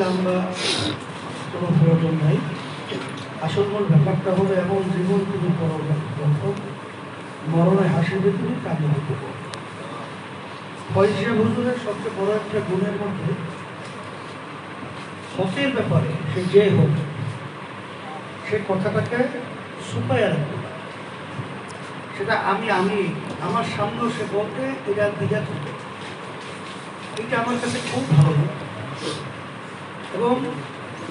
লম্বা কোনো প্রয়োজন নাই। আসল মূল ব্যাপারটা হলো এমন জীবন তুমি করো মরণে হাসি দিতে কাজে দিতে পয়সা হুজুরের সবচেয়ে বড় একটা গুণের মধ্যে হকের ব্যাপারে সে যে হোক সে কথাটাকে সুপায় রাখবে। সেটা আমি আমার সামনেও সে বলতে এটা দিঘা থাকে, এটা আমার কাছে খুব ভালো লাগে। এবং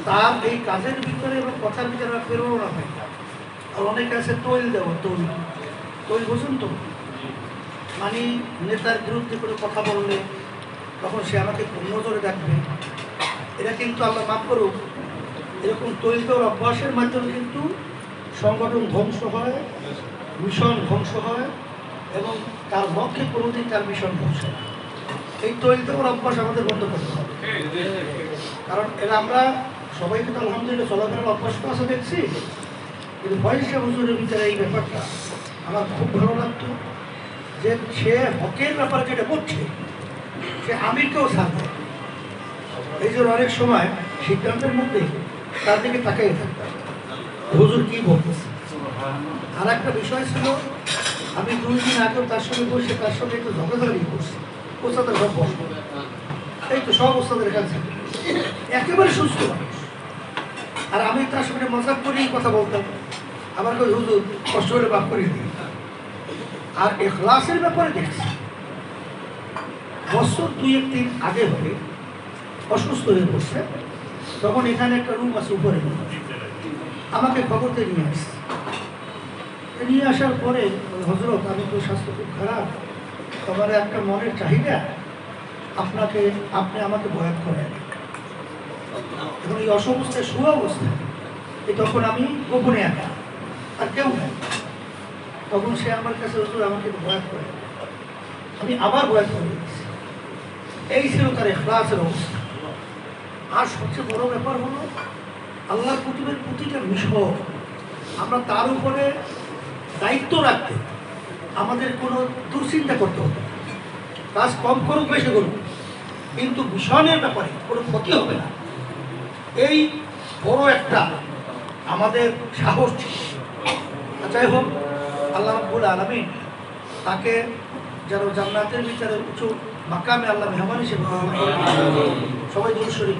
তার এই কাজের ভিতরে এবং কথার ভিতরে প্রেরণা হয়। আর অনেকে আছে তৈল দেওয়া, তৈল বুঝুন তো, মানে নেতার বিরুদ্ধে করে কথা বললে তখন সে আমাকে নজরে রাখবে। এটা কিন্তু আমরা মাফ করুক, এরকম তৈল দেওয়ার অভ্যাসের মাধ্যমে কিন্তু সংগঠন ধ্বংস হয়, মিশন ধ্বংস হয় এবং তার লক্ষ্যে কোনোদিন তার মিশন ধ্বংস হয়। এই তৈল দেওয়ার অভ্যাস আমাদের বন্ধ করতে হবে। কারণ এরা আমরা সবাই কিন্তু আলহামদুলিল্লাহ চলাফেরার অভ্যাসটা আছে দেখছি, কিন্তু পয়সা হুজুরের ভিতরে এই ব্যাপারটা আমার খুব ভালো লাগতো যে সে হকের ব্যাপারে যেটা বলছে সে আমিরকেও সাথ দেয়। এই জন্য অনেক সময় সিদ্ধান্তের মধ্যে তার দিকে তাকাই থাকতাম হুজুর কি বলতেছে। আর একটা বিষয় ছিল, আমি 2 দিন আগেও তার সঙ্গে বসে তার সঙ্গে একটু ঝগড়াঝাড়ি করছি। ওস্তাদের সব বসব, এই তো সব ওস্তাদের কাছে একেবারে সুস্থ মানুষ। আর আমি তার সঙ্গে মজাক করেই কথা বলতাম, আমার কাছে হুজুর কষ্ট করে মাফ করিয়ে দিই। আর ইখলাসের ব্যাপারে দেখছি বছর 2-3 আগে হয়ে অসুস্থ হয়ে পড়ছে, তখন এখানে একটা রুম আছে উপরে, আমাকে খবর দিয়ে নিয়ে আসছে। নিয়ে আসার পরে হজরত আমি তো স্বাস্থ্য খুব খারাপ, তোমার একটা মনের চাহিদা, আপনি আমাকে বয়াত করেন। এবং এই অসমস্থায় সুঅবস্থায় তখন আমি গোপনে একা, আর কেউ নাই। তখন সে আমার কাছে হুজুর আমাকে বয়াত করে, আমি আবার বয়াত করে দিচ্ছি। এই ছিল তার ইখলাসের অবস্থা। আর সবচেয়ে বড় ব্যাপার হলো আল্লাহর প্রতিটা বিষয় আমরা তার উপরে দায়িত্ব রাখতে আমাদের কোনো দুশ্চিন্তা করতে হবে। কাজ কম করুক বেশি করুক, কিন্তু মিশনের ব্যাপারে কোনো ক্ষতি হবে না। এই বড় একটা আমাদের সাহস ছিল। যাই হোক, আল্লাহ রাব্বুল আলামিন তাকে যেন জান্নাতের ভিতরে উঁচু মাকামে আল্লাহ মেহমান হিসেবে সবাই দুরূদ শরীফ